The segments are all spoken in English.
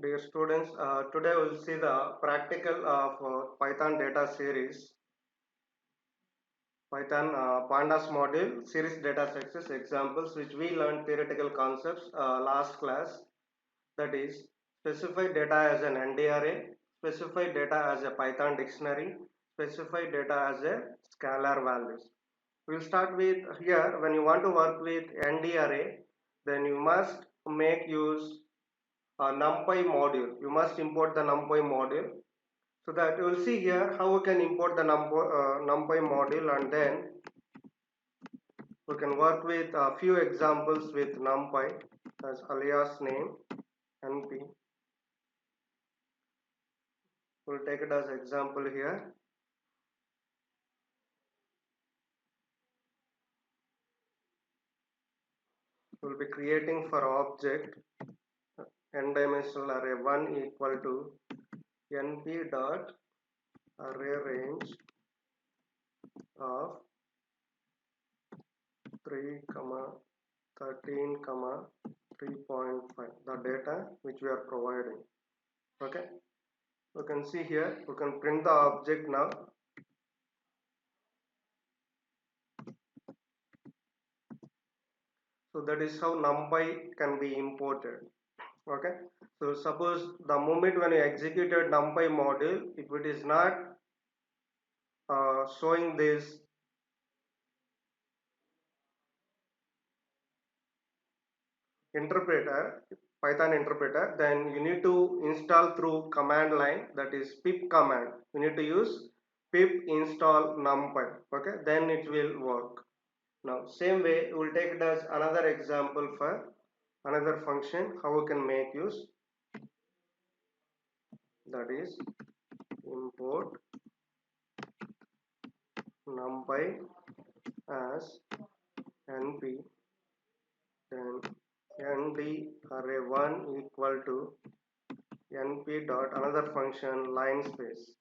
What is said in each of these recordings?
Dear students, today we'll see the practical of Python data series, Python Pandas module, series data success examples which we learned theoretical concepts last class. That is, specify data as an ND array, specify data as a Python dictionary, specify data as a scalar values. We'll start with here. When you want to work with ND array, then you must make use NumPy module. You must import the NumPy module. So that you will see here how we can import the NumPy module, and then we can work with a few examples with NumPy as alias name np. We'll take it as example here. We'll be creating for object n-dimensional array 1 equal to np dot array range of 3 comma 13 comma 3.5, the data which we are providing. Okay, you can see here we can print the object now. So that is how NumPy can be imported. Okay, so suppose the moment when you executed NumPy module, if it is not showing this interpreter, Python interpreter, then you need to install through command line, that is pip command. You need to use pip install NumPy. Okay, then it will work. Now same way we will take it as another example for another function how we can make use, that is import NumPy as np, then nd array 1 equal to np dot another function line space,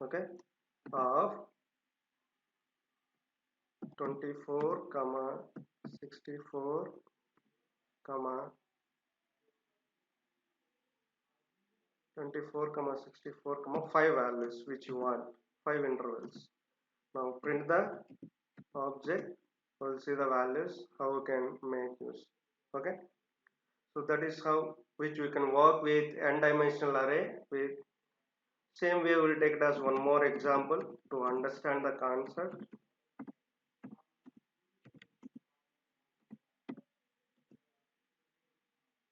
okay, of 24 comma 64 comma 24 comma 64 comma 5 values which you want, 5 intervals. Now print the object. We'll see the values how we can make use. Okay, so that is how which we can work with n-dimensional array. With same way we'll take it as one more example to understand the concept.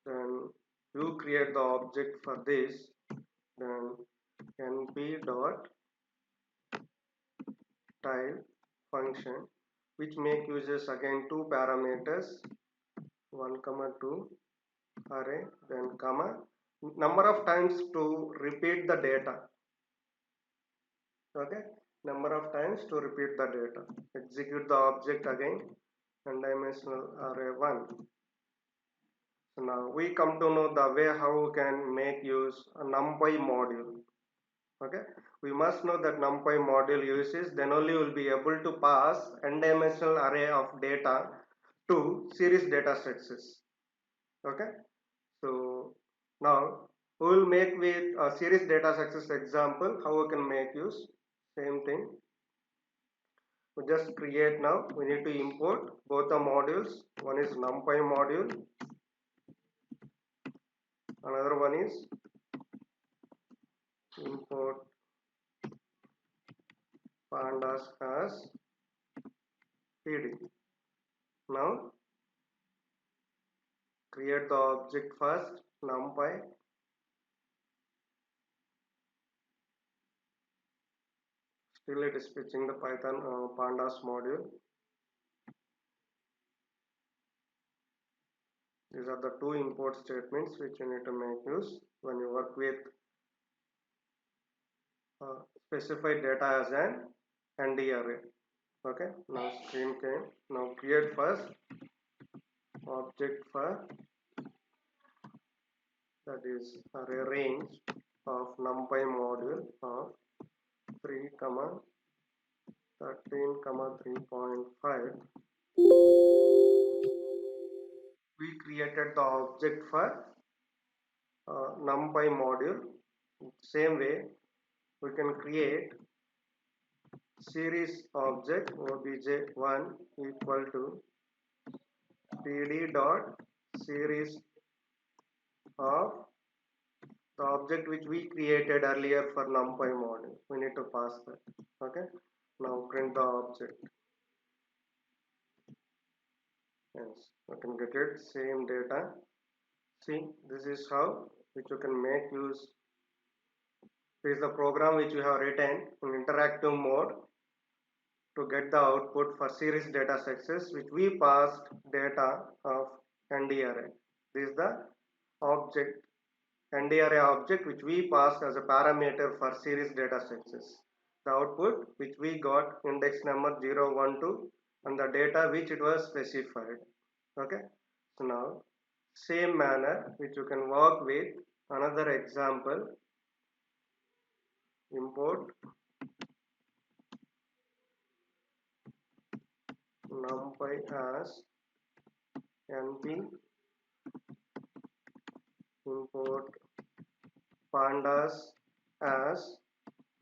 Then you create the object for this, then np dot tile function which make uses again two parameters 1 comma 2 array, then comma number of times to repeat the data. Okay, number of times to repeat the data. Execute the object again, n-dimensional array 1. So now we come to know the way how we can make use a NumPy module. Okay, we must know that NumPy module uses, then only we will be able to pass n-dimensional array of data to series data sets. Okay, so now we will make with a series data success example how we can make use. Same thing, we just create. Now we need to import both the modules. One is NumPy module, another one is import pandas as pd. Now create the object first, NumPy. Still it is fetching the Python pandas module. These are the two import statements which you need to make use when you work with specified data as an ND array. Okay, now screen came. Now create first object for, that is array range of NumPy module of 3 comma 13 comma 3.5. We created the object for NumPy module. Same way, we can create series object obj1 equal to pd dot series of the object which we created earlier for NumPy module. We need to pass that. Okay. Now print the object. Yes, you can get it. Same data. See, this is how which you can make use. This is the program which you have written in interactive mode to get the output for series data success which we passed data of ND array. This is the object ND array object which we passed as a parameter for series data success. The output which we got index number 0, 1, 2 and the data which it was specified. Okay. So now same manner which you can work with another example. Import NumPy as np, import pandas as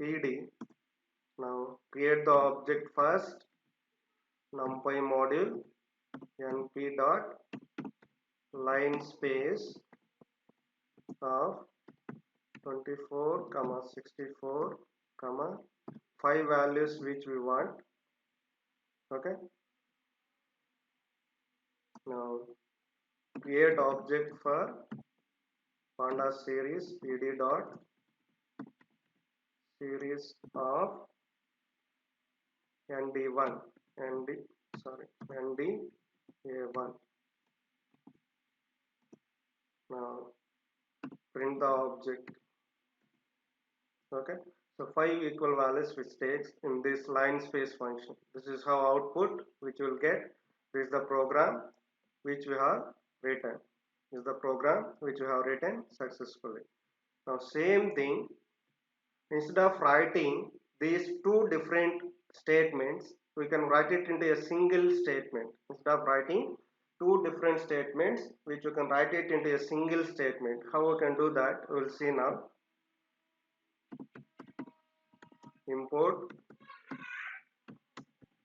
pd. Now create the object first, NumPy module np dot line space of 24, 64, 5 values which we want. Okay. Now create object for pandas series pd dot series of nd1 nda1. Now print the object. Okay, so 5 equal values which takes in this line space function. This is how output which you will get. This is the program which we have written. This is the program which we have written successfully. Now same thing, instead of writing these two different statements, we can write it into a single statement. Instead of writing two different statements, which you can write it into a single statement. How we can do that, we will see now. Import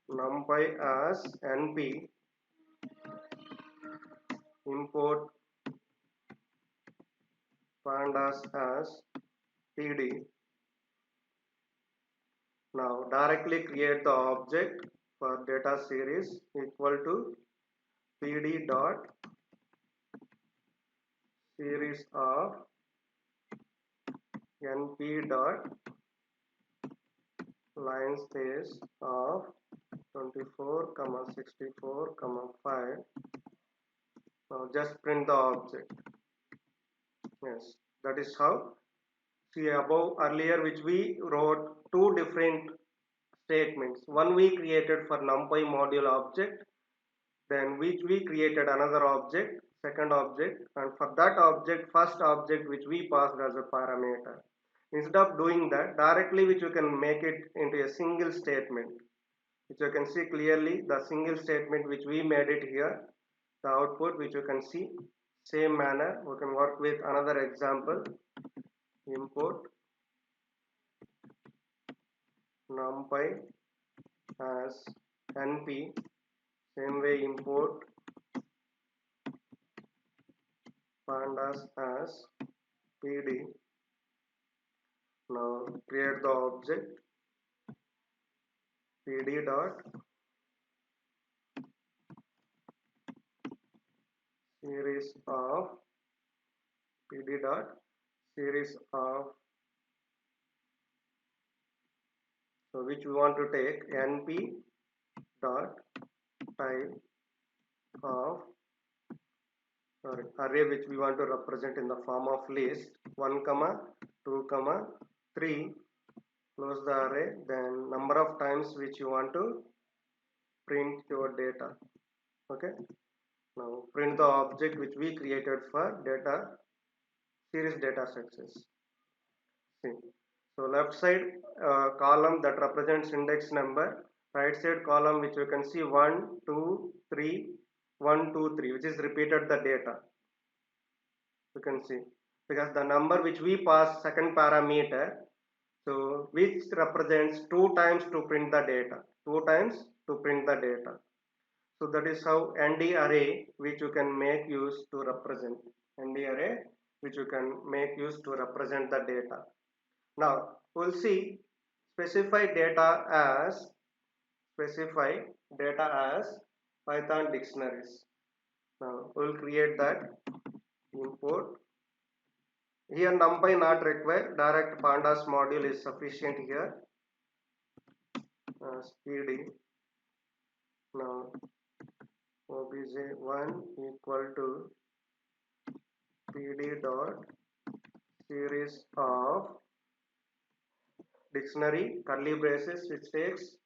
NumPy as np, import pandas as pd. Now directly create the object for data series equal to pd dot series of np dot line space of 24, 64, 5. Now just print the object. Yes, that is how. See above earlier which we wrote two different statements. One we created for NumPy module object, then which we created another object, second object, and for that object, first object which we passed as a parameter. Instead of doing that, directly which you can make it into a single statement, which you can see clearly the single statement which we made it here, the output which you can see. Same manner, we can work with another example. Import NumPy as np, same way import pandas as pd. Now create the object pd dot series of pd dot series of, so which we want to take np dot type of array which we want to represent in the form of list 1, 2, 3. Close the array, then number of times which you want to print your data. Okay, now print the object which we created for data series data success. See, so left side column that represents index number, right side column which you can see 1, 2, 3, 1, 2, 3, which is repeated the data. You can see because the number which we pass second parameter, so which represents 2 times to print the data, 2 times to print the data. So that is how ND array which you can make use to represent, ND array which you can make use to represent the data. Now we'll see specify data as Python dictionaries. Now we'll create that, import. Here NumPy not required, direct pandas module is sufficient here. PD. Now obj1 equal to pd dot series of dictionary curly braces which takes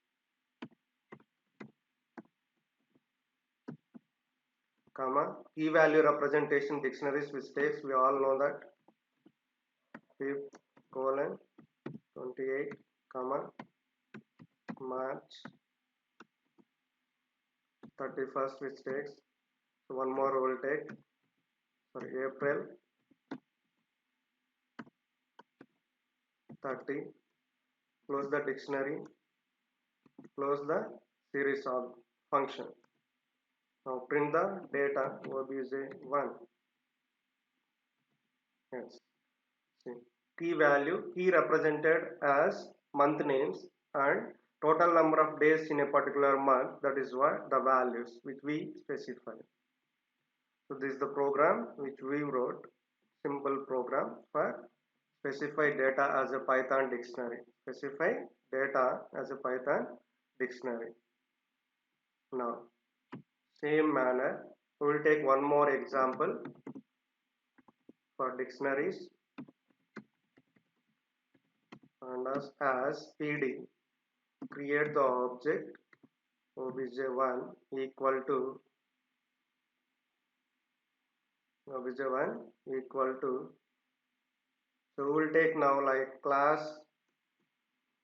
comma key value representation dictionaries which takes, we all know that, fib colon 28 comma March 31st which takes, so one more will take, sorry, April 30, close the dictionary, close the series of function. Now print the data obj1. Yes. See, key value, key represented as month names and total number of days in a particular month, that is what the values which we specify. So this is the program which we wrote, simple program for specify data as a Python dictionary. Specify data as a Python dictionary. Now same manner we will take one more example for dictionaries, and as PD create the object obj1 equal to so we will take now like class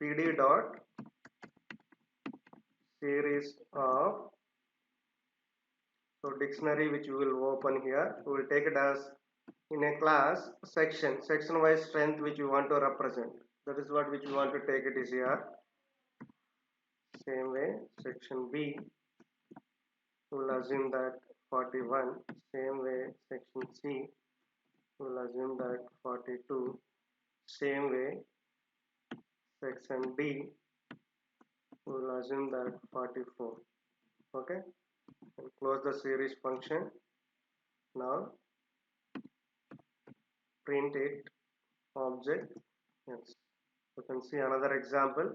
PD dot series of, so dictionary which we will open here, we will take it as in a class section wise strength which we want to represent, that is what which we want to take it is here. Same way section B we will assume that 41, same way section C we will assume that 42, same way section D we will assume that 44. Okay, and close the series function. Now print it object. Yes, you can see another example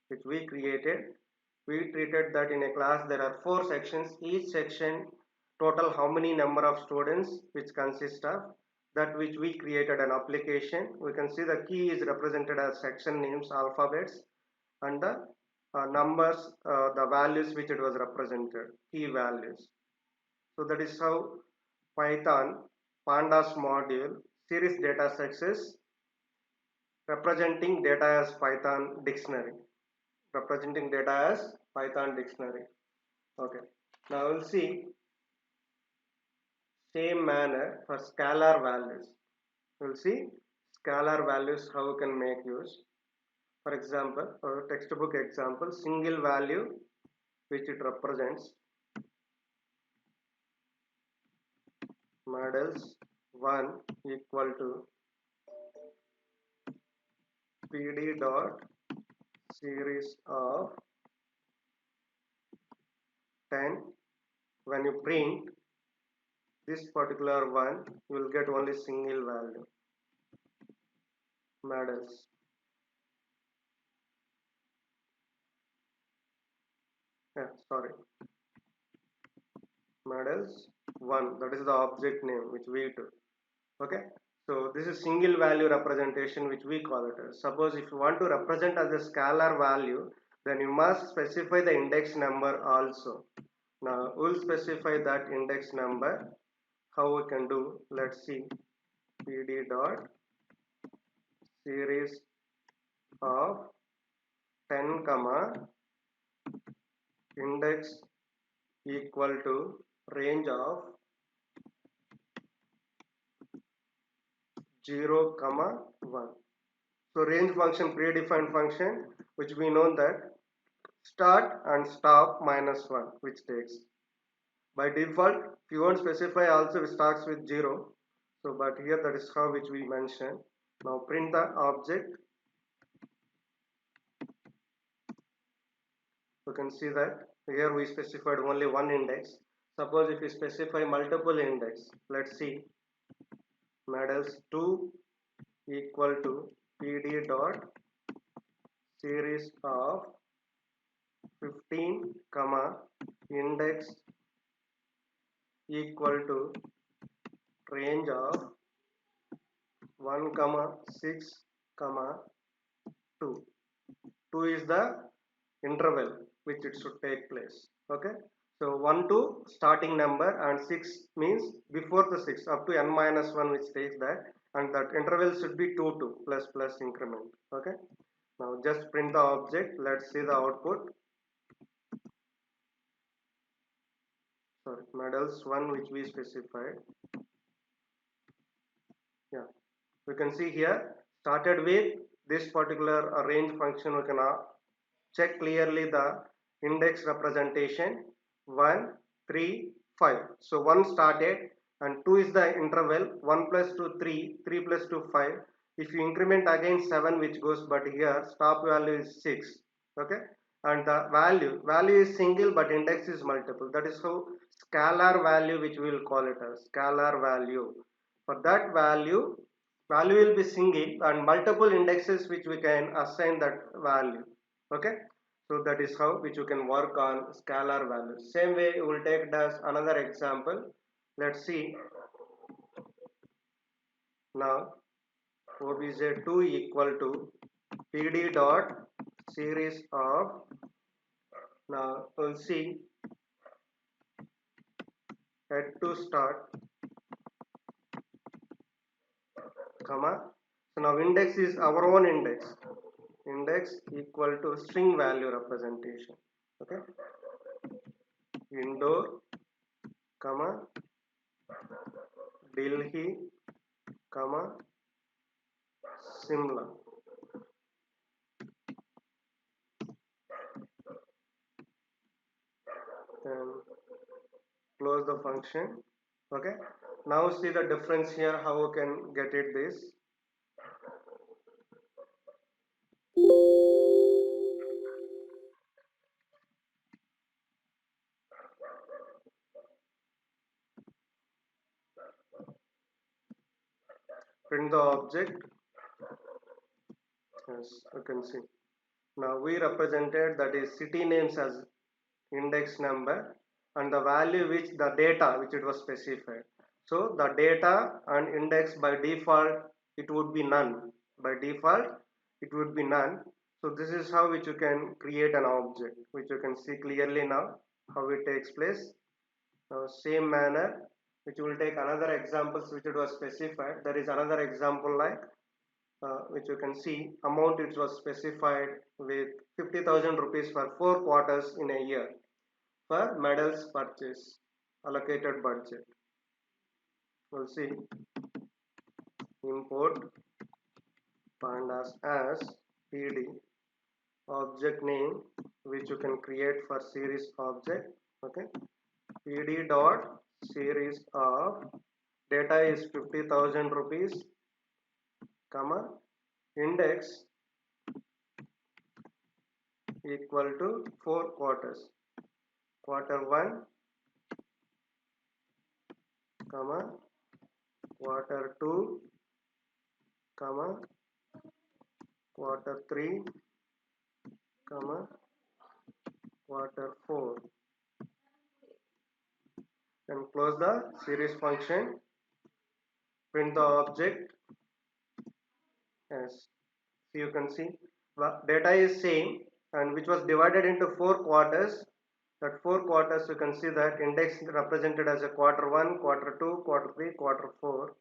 which we created. We treated that in a class there are 4 sections, each section total how many number of students which consist of, that which we created an application. We can see the key is represented as section names, alphabets, and the numbers, the values which it was represented, key values. So that is how Python pandas module series data sets is representing data as Python dictionary. Representing data as Python dictionary. Okay, now we'll see same manner for scalar values. We'll see scalar values how we can make use. For example, our textbook example, single value which it represents models 1 equal to pd dot series of 10. When you print this particular one, you will get only single value models. Models 1, that is the object name which we took. Okay, so this is single value representation which we call it as. Suppose if you want to represent as a scalar value, then you must specify the index number also. Now we'll specify that index number. How we can do, let's see, pd dot series of 10 comma index equal to range of 0 comma 1. So range function, predefined function, which we know that start and stop minus 1, which takes by default. If you won't specify, also it starts with 0. So but here that is how which we mentioned. Now print the object. You can see that here we specified only one index. Suppose if we specify multiple index, let's see, models 2 equal to pd dot series of 15 comma index equal to range of 1 comma 6 comma 2. 2 is the interval which it should take place. Okay, so 1 to starting number and 6 means before the 6 up to n minus 1, which takes that, and that interval should be 2 to plus plus increment. Okay, now just print the object. Let's see the output. Sorry, models 1 which we specified. Yeah, we can see here started with this particular range function. We can check clearly the index representation 1 3 5. So 1 started and 2 is the interval. 1 plus 2 3, 3 plus 2 5. If you increment again 7, which goes, but here stop value is 6. Okay, and the value is single but index is multiple. That is how scalar value, which we will call it as scalar value. For that value will be single and multiple indexes which we can assign that value. Okay, so that is how which you can work on scalar values. Same way we will take it as another example. Let's see. Now obj2 equal to pd dot series of, now we'll see, head to start comma. So now index is our own index equal to string value representation. Okay, indoor comma Delhi comma Simla. Then close the function. Okay, now see the difference here, how we can get it this. Print the object. Yes, you can see. Now we represented that is city names as index number and the value which the data which it was specified. So the data and index by default it would be none. By default it would be none. So this is how which you can create an object, which you can see clearly now how it takes place. Now same manner which will take another examples which it was specified. There is another example like which you can see amount it was specified with 50,000 rupees for 4 quarters in a year for medals purchase allocated budget. We'll see import pandas as pd object name which you can create for series object. Okay, pd dot series of data is 50,000 rupees comma index equal to 4 quarters, quarter 1 comma quarter 2 comma quarter 3 comma quarter 4, and close the series function. Print the object. Yes, so you can see data is same and which was divided into 4 quarters. That 4 quarters you can see that index represented as a quarter 1, quarter 2, quarter 3, quarter 4,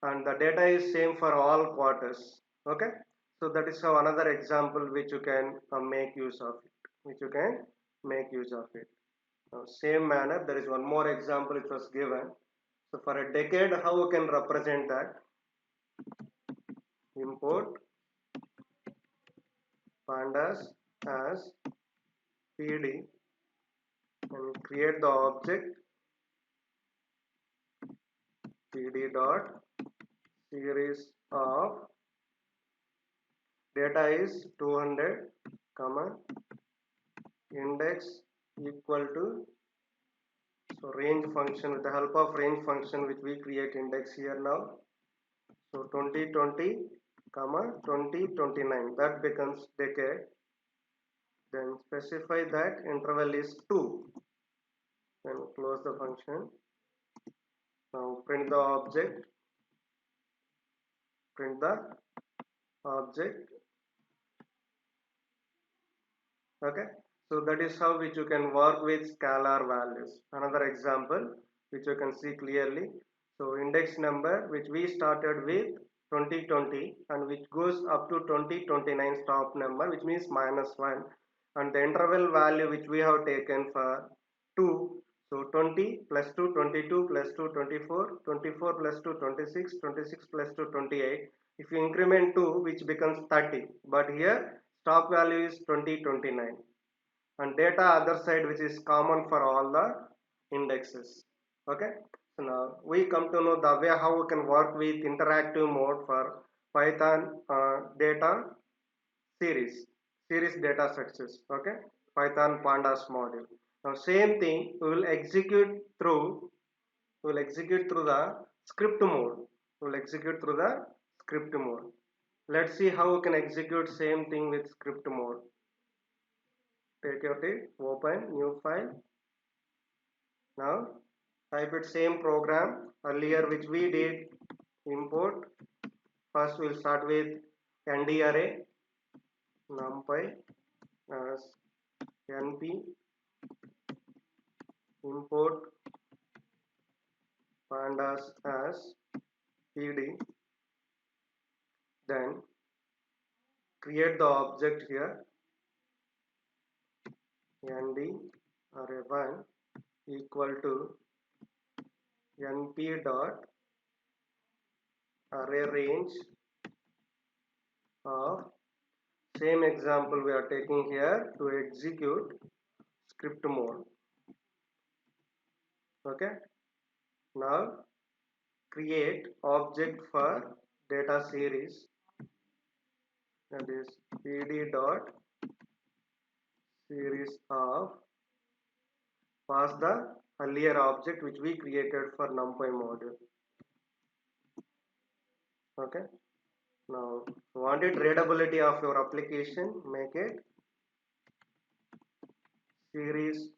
and the data is same for all quarters. Okay, so that is how another example which you can make use of it, Now same manner there is one more example which was given. So for a decade, how we can represent that? Import pandas as pd and create the object pd dot series of data is 200 comma index equal to, so range function, with the help of range function which we create index here now. So 2020 comma 2029, that becomes decade. Then specify that interval is 2, then close the function. Now print the object okay. So that is how which you can work with scalar values. Another example which you can see clearly. So index number which we started with 2020 and which goes up to 2029 stop number, which means -1, and the interval value which we have taken for 2. So 20 plus 2 22 plus 2 24, 24 plus 2 26, 26 plus 2 28. If you increment 2, which becomes 30, but here stop value is 2029, and data other side which is common for all the indexes. Okay, so now we come to know the way how we can work with interactive mode for Python data series data sets. Okay, Python pandas module. Now same thing we will execute through the script mode. Let's see how we can execute same thing with script mode. Take your time, open new file. Now type it same program earlier which we did. Import, first we'll start with ndarray numpy as np, import pandas as pd, then create the object here nd array1 equal to np dot array range of, same example we are taking here to execute script mode. Okay, now create object for data series, that is pd dot series of, pass the earlier object which we created for numpy module. Okay, now wanted readability of your application, make it series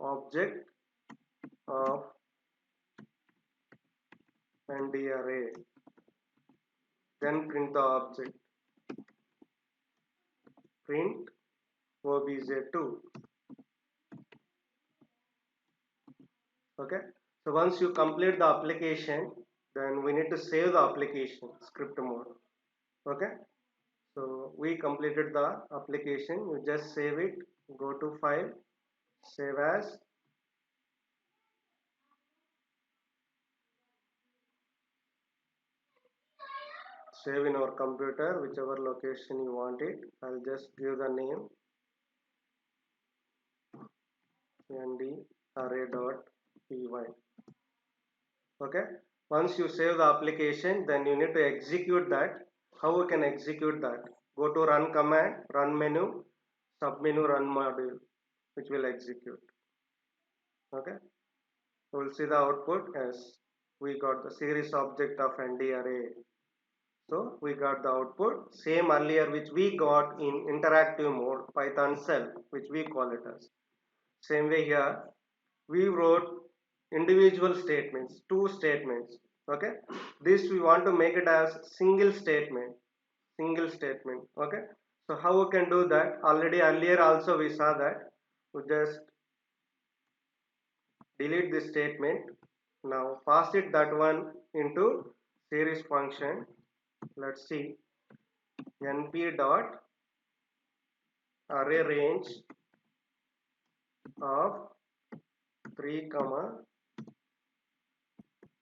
object of ndarray, then print the object, print obj2. Okay, so once you complete the application, then we need to save the application script mode. Okay, so we completed the application, you just save it, go to file, save as, save in our computer whichever location you want it. I'll just give the name ndarray.py. Okay, once you save the application, then you need to execute that. How we can execute that? Go to run command, run menu, submenu run module, which will execute. Okay, we'll see the output as we got the series object of ndarray. So we got the output same earlier which we got in interactive mode Python shell, which we call it as. Same way here we wrote individual statements, 2 statements. Okay, this we want to make it as single statement. Okay, so how we can do that? Already earlier also we saw that. We just delete this statement. Now pass it that one into series function. Let's see, np dot array range of 3 comma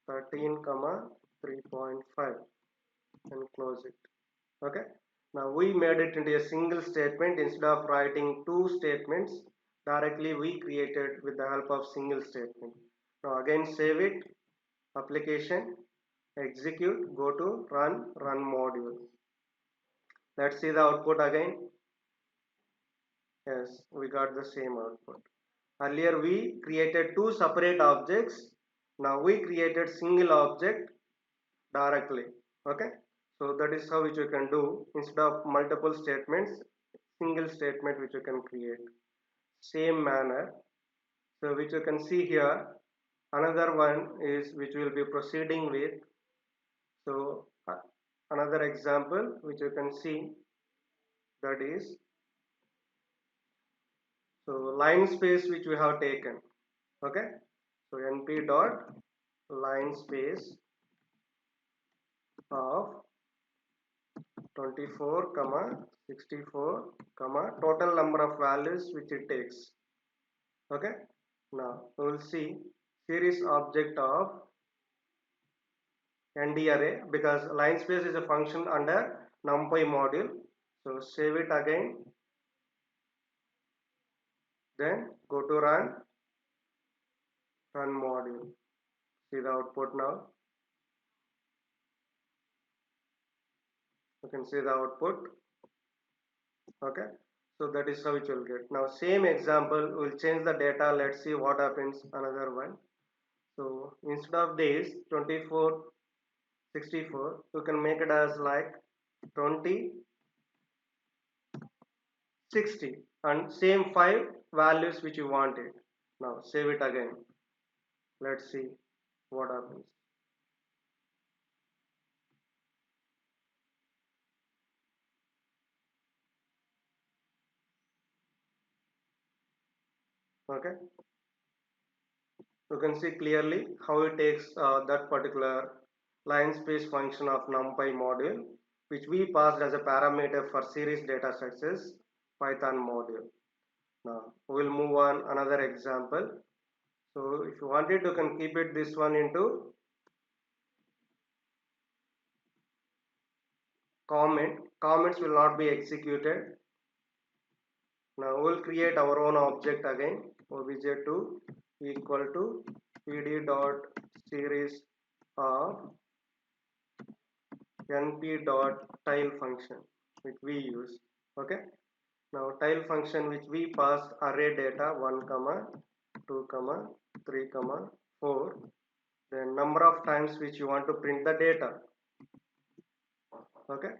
13 comma 3.5 and close it. Okay, now we made it into a single statement. Instead of writing two statements directly, we created with the help of single statement. Now again save it, application, execute, go to run module. Let's see the output again. Yes, we got the same output. Earlier we created two separate objects. Now we created single object directly. Okay, so that is how which you can do. Instead of multiple statements, single statement which you can create. Same manner. So which you can see here. Another one is which we will be proceeding with. So another example which you can see, that is, so line space which we have taken. Okay, so np dot line space of 24 comma 64 comma total number of values which it takes. Okay, now we will see series object of nd array, because line space is a function under numpy module. So save it again, then go to run module. See the output now. You can see the output. Okay, so that is how it will get. Now same example, we'll change the data. Let's see what happens. Another one. So instead of this 24 64, you can make it as like 20 60 and same 5 values which you wanted. Now save it again. Let's see what happens. Okay, you can see clearly how it takes that particular line space function of numpy module which we passed as a parameter for series data success Python module. Now we'll move on another example. So if you wanted, you can keep it this one into comment. Comments will not be executed. Now we'll create our own object again. obj2 equal to pd dot series of np dot tile function which we use. Okay, now tile function which we passed array data 1 comma 2 comma 3 comma 4, then number of times which you want to print the data. Okay,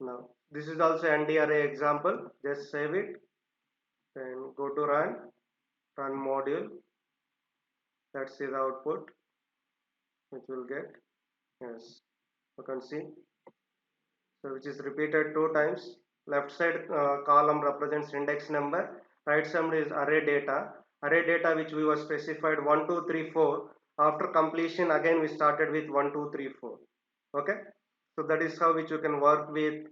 now this is also nd array example. Just save it, then go to run module. Let's see the output which will get. Yes, you can see, so which is repeated 2 times. Left side column represents index number, right side is array data which we were specified 1 2 3 4. After completion again we started with 1 2 3 4. Okay, so that is how which you can work with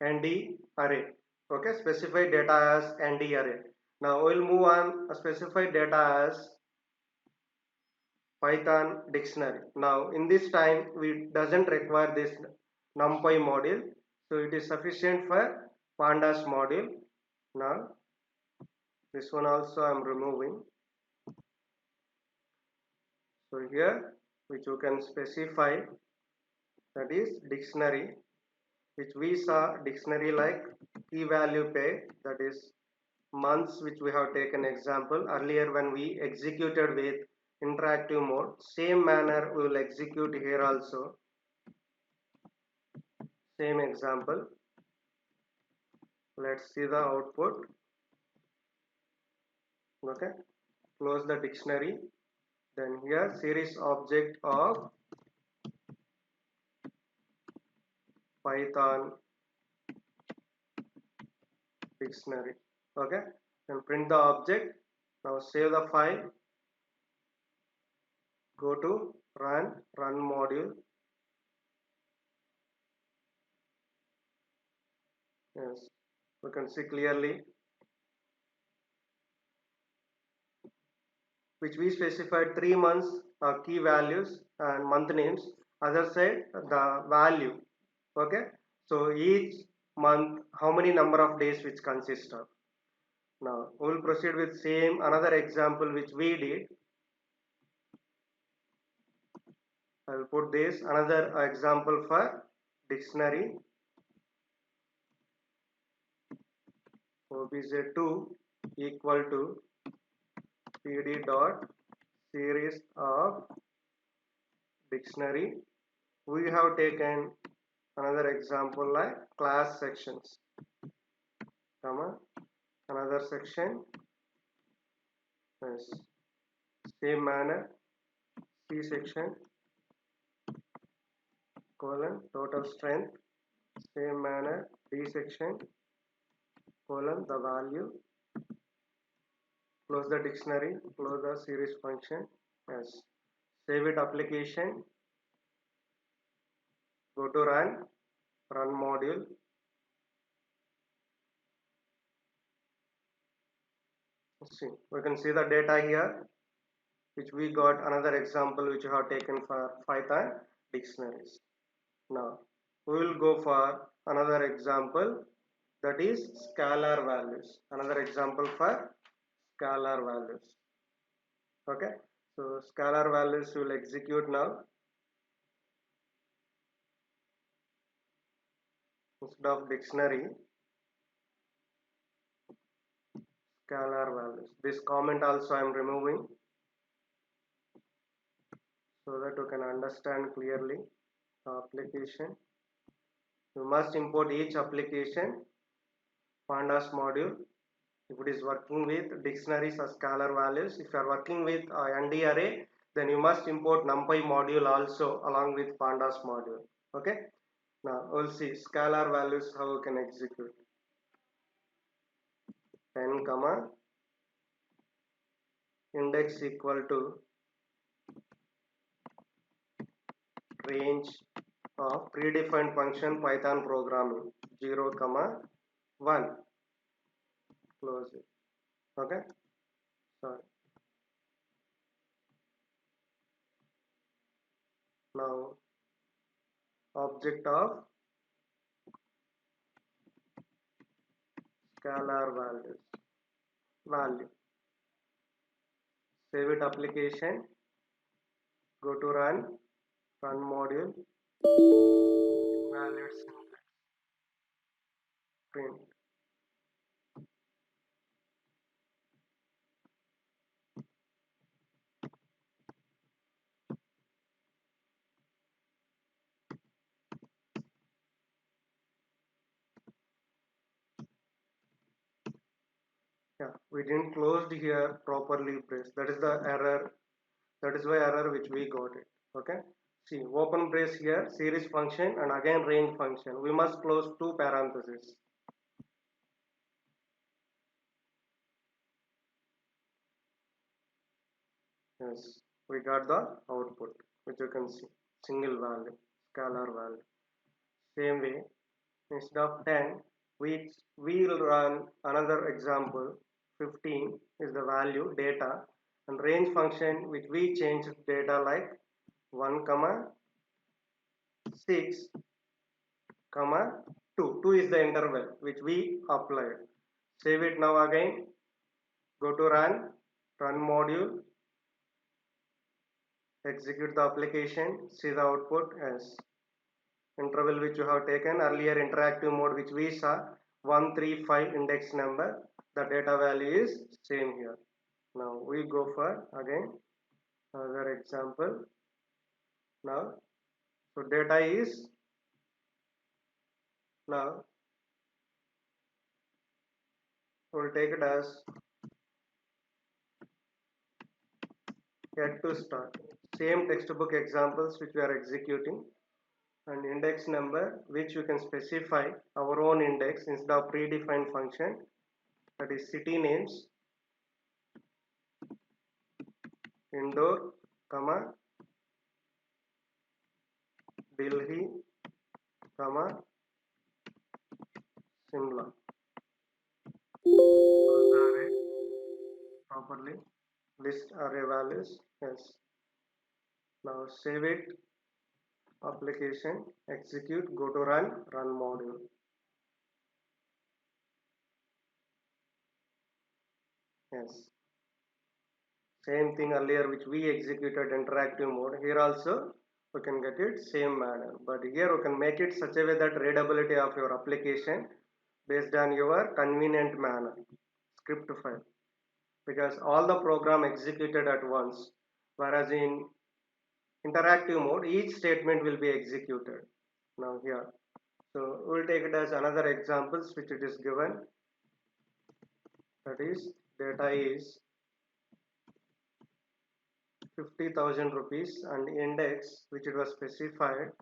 nd array. Okay, specify data as nd array. Now we'll move on specify data as Python dictionary. Now in this time we doesn't require this numpy module, so it is sufficient for pandas module. Now this one also I am removing. So here which you can specify, that is dictionary, which we saw dictionary like key value pair, that is months which we have taken example earlier when we executed with interactive mode. Same manner we will execute here also. Same example. Let's see the output. Okay, close the dictionary. Then here series object of Python dictionary. Okay, then print the object. Now save the file. Go to run module. Yes, you can see clearly which we specified 3 months key values and month names. Other side the value. Okay, so each month how many number of days which consist of. Now we will proceed with same another example which we did. I will put this another example for dictionary. obj2 equal to pd dot series of dictionary. We have taken another example like class sections, comma another section is same manner C section colon total strength, same manner D section colon the value, close the dictionary, close the series function. Yes, save it application, go to run module. See, we can see the data here which we got another example which we have taken for Python dictionaries. Now we will go for another example, that is scalar values. Another example for scalar values. Okay, so scalar values will execute now. Instead of dictionary, scalar values. This comment also I am removing so that you can understand clearly the application. You must import each application pandas module if it is working with dictionaries or scalar values. If you are working with ND array, then you must import NumPy module also along with pandas module. Okay, now we'll see scalar values how you can execute. 10 comma index equal to range of predefined function Python programming 0 comma 1, close it. Okay, sorry. Now object of scalar values value, save it application, go to run module, evaluate syntax, print. Yeah, we didn't close here properly brace. That is the error. That is why error which we got it. Okay. See, open brace here, series function and again range function. We must close two parentheses. Yes, we got the output which you can see. Single value, scalar value. Same way, instead of 10, we will run another example. 15 is the value data and range function which we change data like 1 comma 6 comma 2. 2 is the interval which we applied. Save it now again. Go to run module, execute the application, see the output as interval which you have taken earlier interactive mode which we saw 135 index number. The data value is same here. Now we go for again another example. Now so data is now we'll take it as yet to start. Same textbook examples which we are executing and index number which you can specify our own index instead of predefined function, that is city names Indore comma Delhi comma Simla. Close the array properly. list array values. Yes. Now save it, application, execute, go to run module. Yes. Same thing earlier which we executed interactive mode. Here also we can get it same manner. But here we can make it such a way that readability of your application based on your convenient manner. Script file. Because all the program executed at once. Whereas in interactive mode, each statement will be executed. Now here. So we'll take it as another examples which it is given. That is data is 50,000 rupees and index which it was specified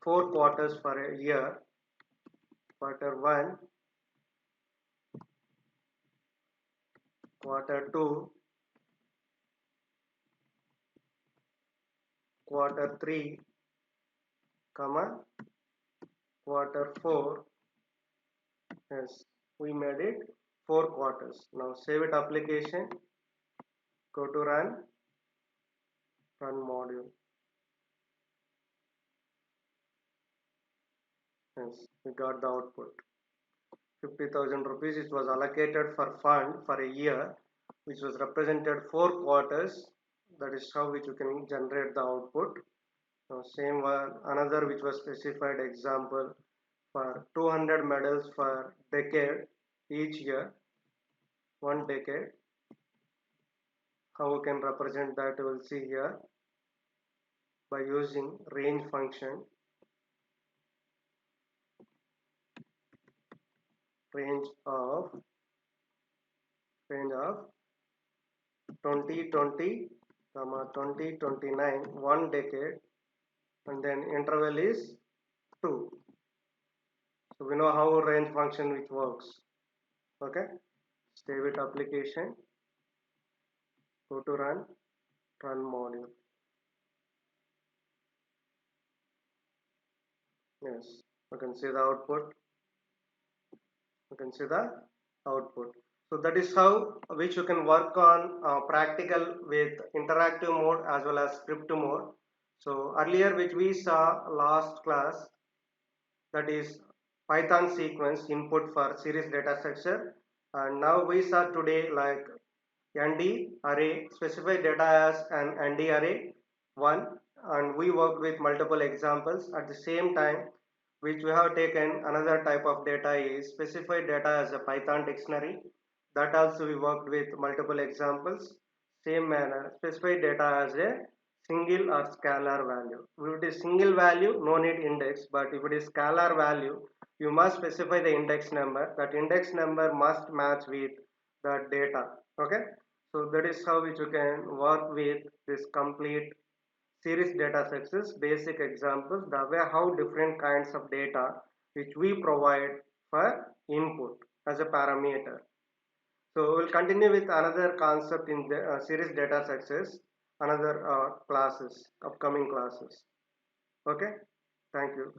4 quarters for a year, quarter 1, quarter 2, quarter 3, comma, quarter 4. Yes, we made it 4 quarters. Now save it application, go to run module. Yes, we got the output. 50,000 rupees it was allocated for fund for a year, which was represented 4 quarters. That is how which you can generate the output. Now same one, another which was specified example for 200 medals for decade each year, 1 decade. How we can represent that we will see here by using range function. Range of 2020 comma 2029, 1 decade, and then interval is 2. So we know how range function which works. Okay, save it application, go to run module. Yes, you can see the output. You can see the output. So that is how which you can work on practical with interactive mode as well as script mode. So earlier which we saw last class, that is Python sequence input for series data structure, and now we saw today like ND array, specify data as an ND array 1, and we worked with multiple examples. At the same time which we have taken another type of data is specify data as a Python dictionary, that also we worked with multiple examples. Same manner, specify data as a single or scalar value. If it is single value, no need index, but if it is scalar value, you must specify the index number. That index number must match with the data. Okay, so that is how which you can work with this complete series data sets. Basic examples, the way how different kinds of data which we provide for input as a parameter. So we'll continue with another concept in the series data sets, another classes, upcoming classes. Okay, thank you.